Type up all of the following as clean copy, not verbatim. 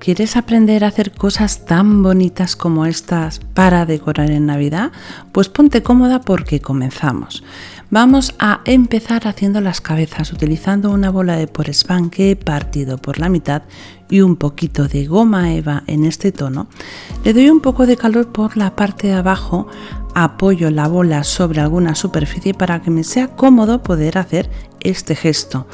¿Quieres aprender a hacer cosas tan bonitas como estas para decorar en Navidad? Pues ponte cómoda porque comenzamos. Vamos a empezar haciendo las cabezas utilizando una bola de Poreless que he partido por la mitad y un poquito de goma eva en este tono. Le doy un poco de calor por la parte de abajo, apoyo la bola sobre alguna superficie para que me sea cómodo poder hacer este gesto.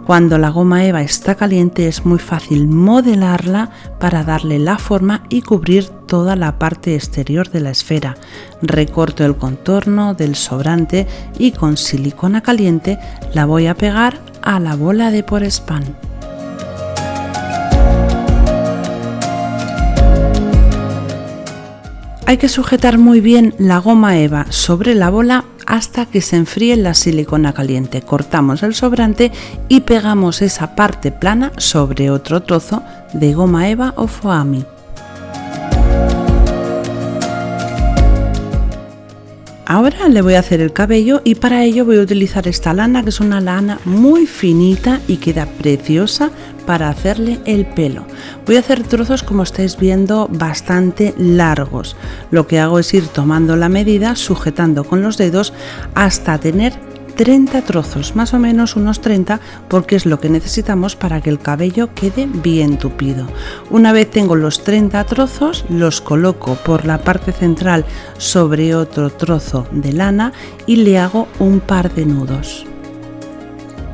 Cuando la goma eva está caliente es muy fácil modelarla para darle la forma y cubrir toda la parte exterior de la esfera. Recorto el contorno del sobrante y con silicona caliente la voy a pegar a la bola de Poreless. Hay que sujetar muy bien la goma eva sobre la bola hasta que se enfríe la silicona caliente. Cortamos el sobrante y pegamos esa parte plana sobre otro trozo de goma eva o foamy. Ahora le voy a hacer el cabello y para ello voy a utilizar esta lana, que es una lana muy finita y queda preciosa para hacerle el pelo. Voy a hacer trozos, como estáis viendo, bastante largos. Lo que hago es ir tomando la medida, sujetando con los dedos hasta tener 30 trozos, más o menos unos 30, porque es lo que necesitamos para que el cabello quede bien tupido. Una vez tengo los 30 trozos, los coloco por la parte central sobre otro trozo de lana y le hago un par de nudos.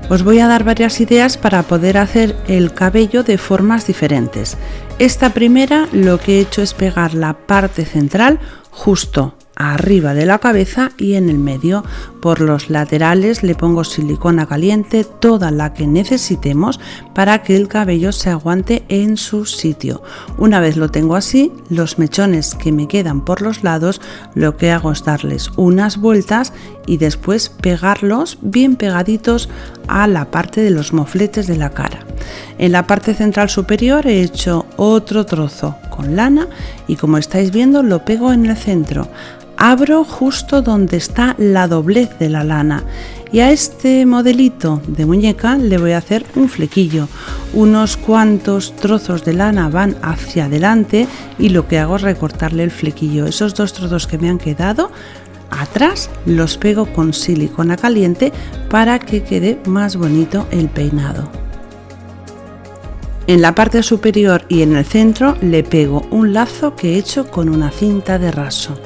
Os voy a dar varias ideas para poder hacer el cabello de formas diferentes. Esta primera, lo que he hecho es pegar la parte central justo arriba de la cabeza y en el medio. Por los laterales le pongo silicona caliente, toda la que necesitemos para que el cabello se aguante en su sitio. Una vez lo tengo así, los mechones que me quedan por los lados, lo que hago es darles unas vueltas y después pegarlos bien pegaditos a la parte de los mofletes de la cara. En la parte central superior he hecho otro trozo con lana y, como estáis viendo, lo pego en el centro. Abro justo donde está la doblez de la lana y a este modelito de muñeca le voy a hacer un flequillo. Unos cuantos trozos de lana van hacia adelante y lo que hago es recortarle el flequillo. Esos dos trozos que me han quedado atrás los pego con silicona caliente para que quede más bonito el peinado. En la parte superior y en el centro le pego un lazo que he hecho con una cinta de raso.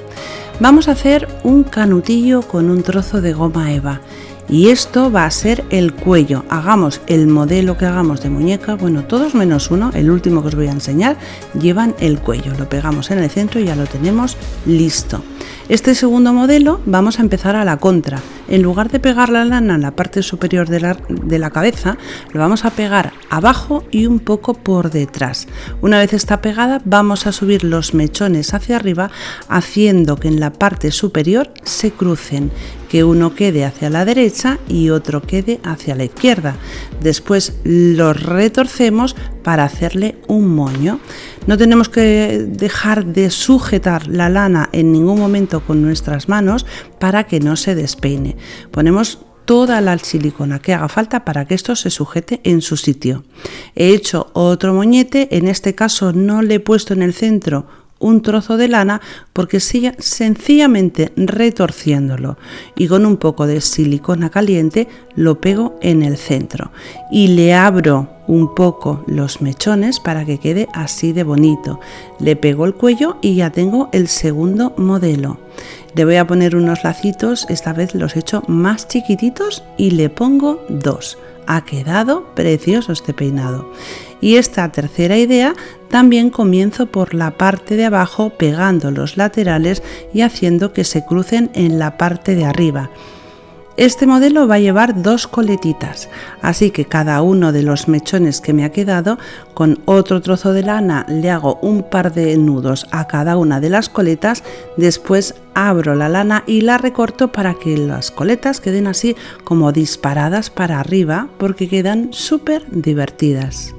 Vamos a hacer un canutillo con un trozo de goma eva y esto va a ser el cuello. Hagamos el modelo que hagamos de muñeca, bueno, todos menos uno, el último que os voy a enseñar, llevan el cuello. Lo pegamos en el centro y ya lo tenemos listo. Este segundo modelo vamos a empezar a la contra. En lugar de pegar la lana en la parte superior de la cabeza, lo vamos a pegar abajo y un poco por detrás. Una vez está pegada, vamos a subir los mechones hacia arriba, haciendo que en la parte superior se crucen, que uno quede hacia la derecha y otro quede hacia la izquierda. Después los retorcemos para hacerle un moño. No tenemos que dejar de sujetar la lana en ningún momento con nuestras manos para que no se despeine. Ponemos toda la silicona que haga falta para que esto se sujete en su sitio. He hecho otro moñete, en este caso no le he puesto en el centro un trozo de lana porque sigue sencillamente retorciéndolo y con un poco de silicona caliente lo pego en el centro y le abro un poco los mechones para que quede así de bonito. Le pego el cuello y ya tengo el segundo modelo. Le voy a poner unos lacitos, esta vez los he hecho más chiquititos y le pongo dos. Ha quedado precioso este peinado. Y esta tercera idea también comienzo por la parte de abajo pegando los laterales y haciendo que se crucen en la parte de arriba. Este modelo va a llevar dos coletitas, así que cada uno de los mechones que me ha quedado, con otro trozo de lana le hago un par de nudos a cada una de las coletas, después abro la lana y la recorto para que las coletas queden así como disparadas para arriba, porque quedan súper divertidas.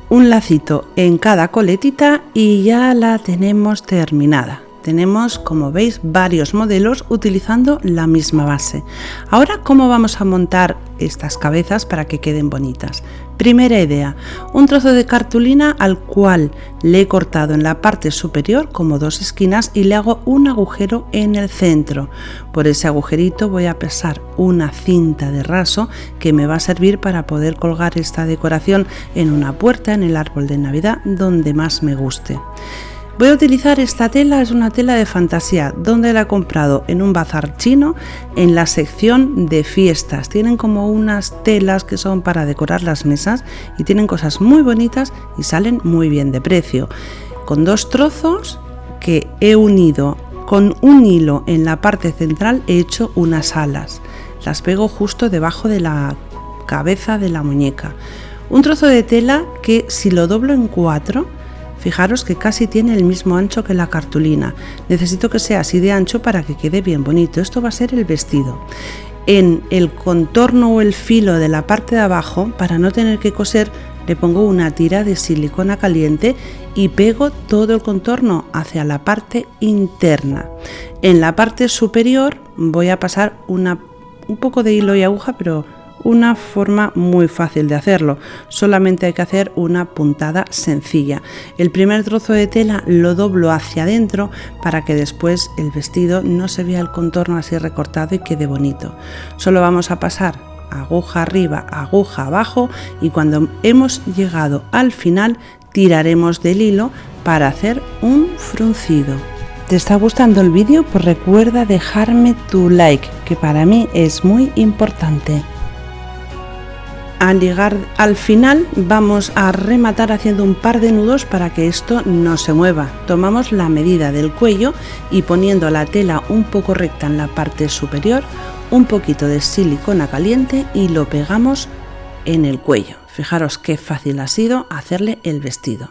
Un lacito en cada coletita y ya la tenemos terminada. tenemos, como veis, varios modelos utilizando la misma base. Ahora, ¿cómo vamos a montar estas cabezas para que queden bonitas? Primera idea, un trozo de cartulina al cual le he cortado en la parte superior como dos esquinas y le hago un agujero en el centro. Por ese agujerito voy a pasar una cinta de raso que me va a servir para poder colgar esta decoración en una puerta, en el árbol de Navidad, donde más me guste. Voy a utilizar esta tela, es una tela de fantasía, donde la he comprado en un bazar chino en la sección de fiestas. Tienen como unas telas que son para decorar las mesas y tienen cosas muy bonitas y salen muy bien de precio. Con dos trozos que he unido con un hilo en la parte central, he hecho unas alas. Las pego justo debajo de la cabeza de la muñeca. Un trozo de tela que, si lo doblo en 4, fijaros que casi tiene el mismo ancho que la cartulina. Necesito que sea así de ancho para que quede bien bonito. Esto va a ser el vestido. En el contorno o el filo de la parte de abajo, para no tener que coser, le pongo una tira de silicona caliente y pego todo el contorno hacia la parte interna. En la parte superior voy a pasar un poco de hilo y aguja, pero una forma muy fácil de hacerlo. Solamente hay que hacer una puntada sencilla. El primer trozo de tela lo doblo hacia adentro para que después el vestido no se vea el contorno así recortado y quede bonito. Solo vamos a pasar aguja arriba, aguja abajo, y cuando hemos llegado al final tiraremos del hilo para hacer un fruncido. ¿Te está gustando el vídeo? Pues recuerda dejarme tu like, que para mí es muy importante. Al llegar al final vamos a rematar haciendo un par de nudos para que esto no se mueva. Tomamos la medida del cuello y poniendo la tela un poco recta en la parte superior, un poquito de silicona caliente y lo pegamos en el cuello. Fijaros qué fácil ha sido hacerle el vestido.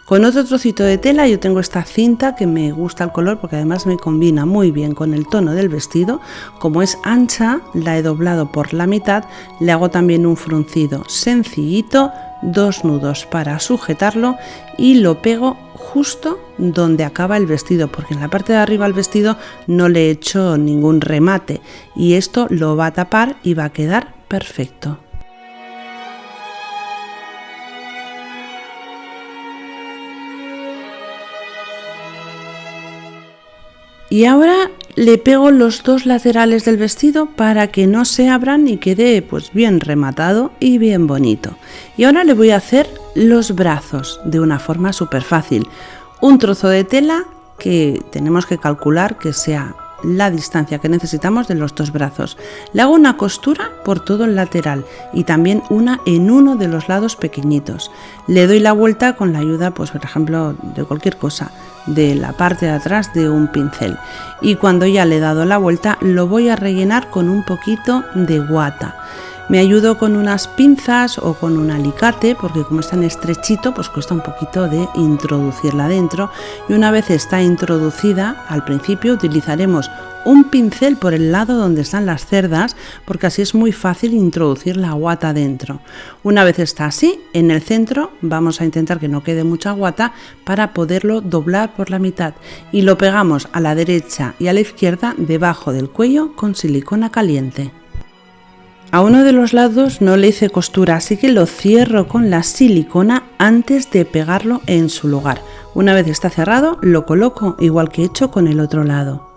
Con otro trocito de tela yo tengo esta cinta que me gusta el color porque además me combina muy bien con el tono del vestido. Como es ancha, la he doblado por la mitad, le hago también un fruncido sencillito, 2 nudos para sujetarlo y lo pego justo donde acaba el vestido, porque en la parte de arriba del vestido no le he hecho ningún remate y esto lo va a tapar y va a quedar perfecto. Y ahora le pego los dos laterales del vestido para que no se abran y quede pues bien rematado y bien bonito. Y ahora le voy a hacer los brazos de una forma súper fácil. Un trozo de tela que tenemos que calcular que sea la distancia que necesitamos de los dos brazos. Le hago una costura por todo el lateral y también una en uno de los lados pequeñitos. Le doy la vuelta con la ayuda, pues por ejemplo, de cualquier cosa, de la parte de atrás de un pincel, y cuando ya le he dado la vuelta lo voy a rellenar con un poquito de guata. Me ayudo con unas pinzas o con un alicate porque como es tan estrechito pues cuesta un poquito de introducirla dentro, y una vez está introducida al principio utilizaremos un pincel por el lado donde están las cerdas porque así es muy fácil introducir la guata dentro. Una vez está así, en el centro vamos a intentar que no quede mucha guata para poderlo doblar por la mitad y lo pegamos a la derecha y a la izquierda debajo del cuello con silicona caliente. A uno de los lados no le hice costura, así que lo cierro con la silicona antes de pegarlo en su lugar. Una vez está cerrado, lo coloco igual que he hecho con el otro lado.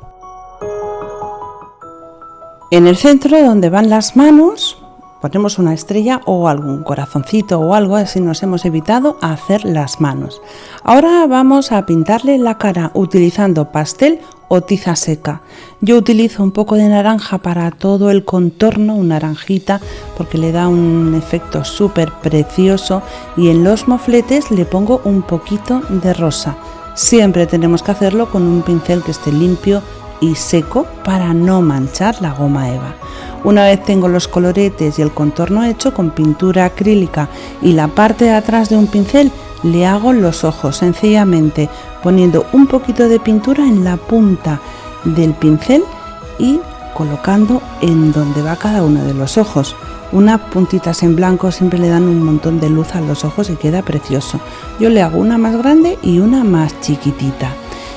En el centro, donde van las manos, ponemos una estrella o algún corazoncito o algo, así nos hemos evitado hacer las manos. Ahora vamos a pintarle la cara utilizando pastel o tiza seca. Yo utilizo un poco de naranja para todo el contorno, una naranjita, porque le da un efecto súper precioso, y en los mofletes le pongo un poquito de rosa. Siempre tenemos que hacerlo con un pincel que esté limpio y seco para no manchar la goma eva. Una vez tengo los coloretes y el contorno hecho, con pintura acrílica y la parte de atrás de un pincel le hago los ojos sencillamente poniendo un poquito de pintura en la punta del pincel y colocando en donde va cada uno de los ojos. Unas puntitas en blanco siempre le dan un montón de luz a los ojos y queda precioso. Yo le hago una más grande y una más chiquitita.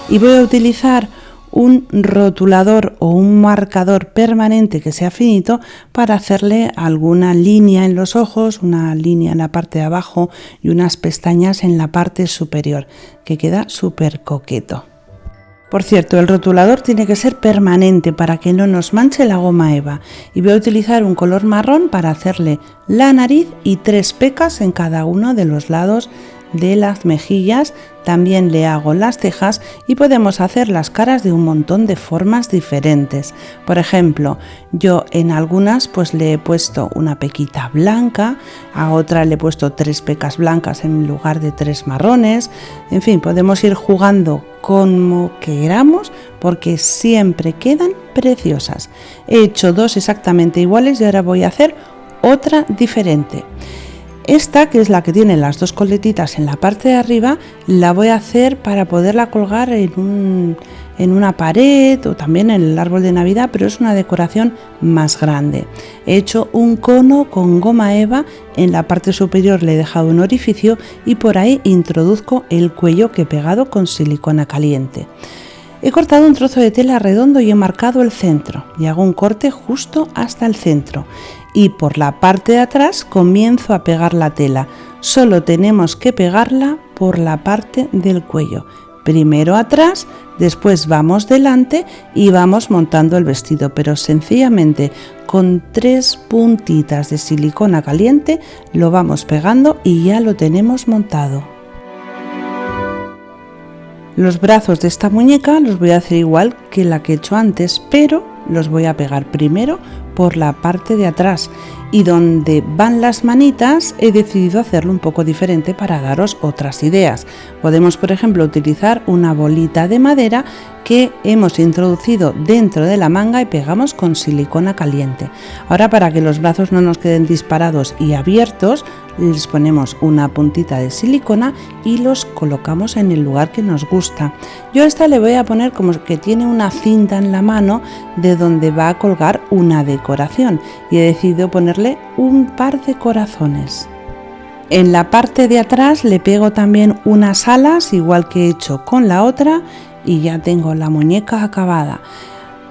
y voy a utilizar un rotulador o un marcador permanente que sea finito para hacerle alguna línea en los ojos, una línea en la parte de abajo y unas pestañas en la parte superior, que queda súper coqueto. Por cierto, el rotulador tiene que ser permanente para que no nos manche la goma eva, y voy a utilizar un color marrón para hacerle la nariz y 3 pecas en cada uno de los lados de las mejillas. También le hago las cejas y podemos hacer las caras de un montón de formas diferentes. Por ejemplo, yo en algunas pues le he puesto una pequita blanca, a otra le he puesto 3 pecas blancas en lugar de 3 marrones. En fin, podemos ir jugando como queramos porque siempre quedan preciosas. He hecho 2 exactamente iguales y ahora voy a hacer otra diferente. Esta, que es la que tiene las 2 coletitas en la parte de arriba, la voy a hacer para poderla colgar en una pared o también en el árbol de Navidad, pero es una decoración más grande. He hecho un cono con goma eva, en la parte superior le he dejado un orificio y por ahí introduzco el cuello que he pegado con silicona caliente. He cortado un trozo de tela redondo y he marcado el centro y hago un corte justo hasta el centro. Y por la parte de atrás comienzo a pegar la tela. Solo tenemos que pegarla por la parte del cuello. Primero atrás, después vamos delante y vamos montando el vestido, pero sencillamente con 3 puntitas de silicona caliente lo vamos pegando y ya lo tenemos montado. Los brazos de esta muñeca los voy a hacer igual que la que he hecho antes, pero los voy a pegar primero por la parte de atrás, y donde van las manitas he decidido hacerlo un poco diferente para daros otras ideas. Podemos, por ejemplo, utilizar una bolita de madera que hemos introducido dentro de la manga y pegamos con silicona caliente. Ahora, para que los brazos no nos queden disparados y abiertos, les ponemos una puntita de silicona y los colocamos en el lugar que nos gusta. Yo a esta le voy a poner como que tiene una cinta en la mano de donde va a colgar una decoración, y he decidido ponerle un par de corazones. En la parte de atrás le pego también unas alas, igual que he hecho con la otra, y ya tengo la muñeca acabada.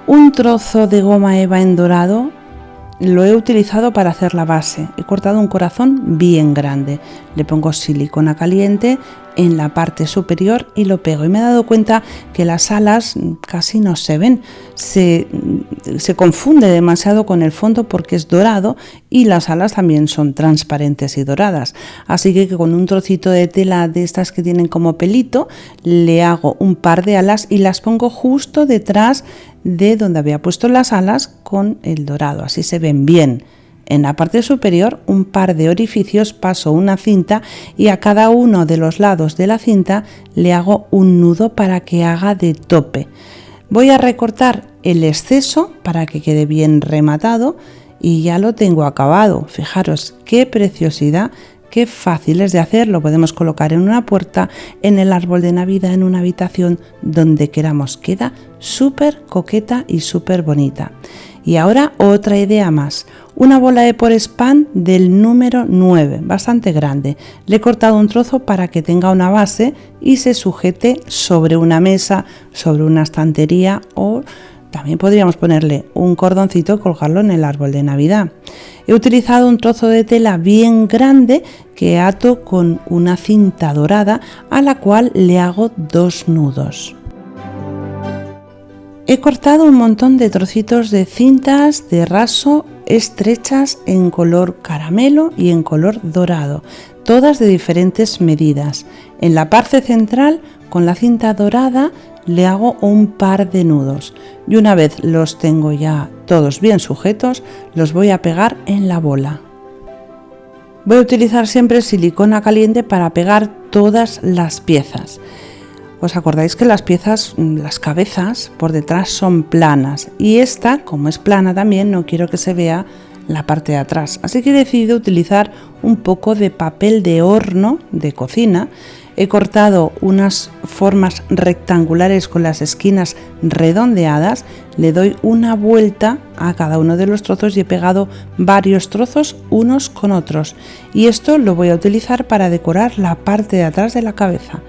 Un trozo de goma eva en dorado lo he utilizado para hacer la base. He cortado un corazón bien grande, le pongo silicona caliente en la parte superior y lo pego, y me he dado cuenta que las alas casi no se ven, se confunde demasiado con el fondo porque es dorado y las alas también son transparentes y doradas, así que con un trocito de tela de estas que tienen como pelito le hago un par de alas y las pongo justo detrás de donde había puesto las alas con el dorado, así se ven bien. En la parte superior, un par de orificios, paso una cinta y a cada uno de los lados de la cinta le hago un nudo para que haga de tope. Voy a recortar el exceso para que quede bien rematado y ya lo tengo acabado. Fijaros qué preciosidad, qué fácil es de hacer. Lo podemos colocar en una puerta, en el árbol de Navidad, en una habitación, donde queramos. Queda súper coqueta y súper bonita. Y ahora otra idea más, una bola de Porespán del número 9, bastante grande. Le he cortado un trozo para que tenga una base y se sujete sobre una mesa, sobre una estantería, o también podríamos ponerle un cordoncito y colgarlo en el árbol de Navidad. He utilizado un trozo de tela bien grande que ato con una cinta dorada a la cual le hago 2 nudos. He cortado un montón de trocitos de cintas de raso estrechas en color caramelo y en color dorado, todas de diferentes medidas. En la parte central, con la cinta dorada, le hago un par de nudos y una vez los tengo ya todos bien sujetos, los voy a pegar en la bola. Voy a utilizar siempre silicona caliente para pegar todas las piezas. ¿Os acordáis que las piezas, las cabezas por detrás son planas? Y esta, como es plana también, no quiero que se vea la parte de atrás. Así que he decidido utilizar un poco de papel de horno de cocina. He cortado unas formas rectangulares con las esquinas redondeadas. Le doy una vuelta a cada uno de los trozos y he pegado varios trozos unos con otros. Y esto lo voy a utilizar para decorar la parte de atrás de la cabeza.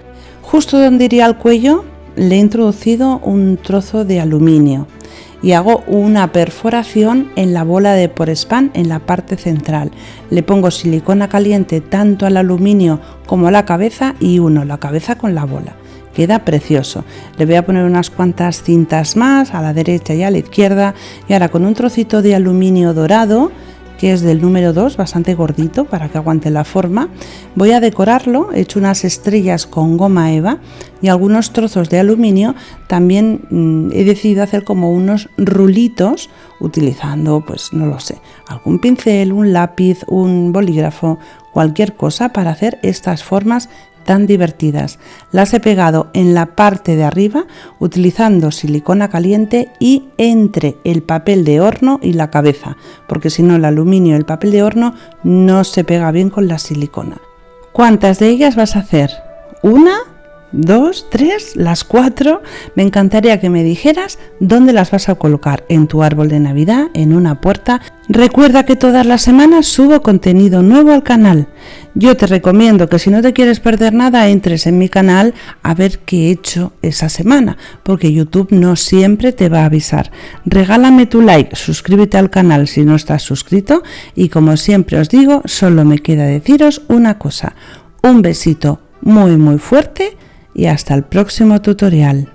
Justo donde iría el cuello le he introducido un trozo de aluminio y hago una perforación en la bola de Porespán en la parte central. Le pongo silicona caliente tanto al aluminio como a la cabeza y uno la cabeza con la bola. Queda precioso. Le voy a poner unas cuantas cintas más a la derecha y a la izquierda, y ahora con un trocito de aluminio dorado, que es del número 2, bastante gordito para que aguante la forma, voy a decorarlo. He hecho unas estrellas con goma eva y algunos trozos de aluminio. También he decidido hacer como unos rulitos utilizando, pues no lo sé, algún pincel, un lápiz, un bolígrafo, cualquier cosa para hacer estas formas tan divertidas. Las he pegado en la parte de arriba utilizando silicona caliente y entre el papel de horno y la cabeza, porque si no el aluminio y el papel de horno no se pega bien con la silicona. ¿Cuántas de ellas vas a hacer? ¿Una? 2, 3, las 4. Me encantaría que me dijeras dónde las vas a colocar, en tu árbol de Navidad, en una puerta. Recuerda que todas las semanas subo contenido nuevo al canal. Yo te recomiendo que si no te quieres perder nada, entres en mi canal a ver qué he hecho esa semana, porque YouTube no siempre te va a avisar. Regálame tu like, suscríbete al canal si no estás suscrito, y como siempre os digo, solo me queda deciros una cosa. Un besito muy fuerte y hasta el próximo tutorial.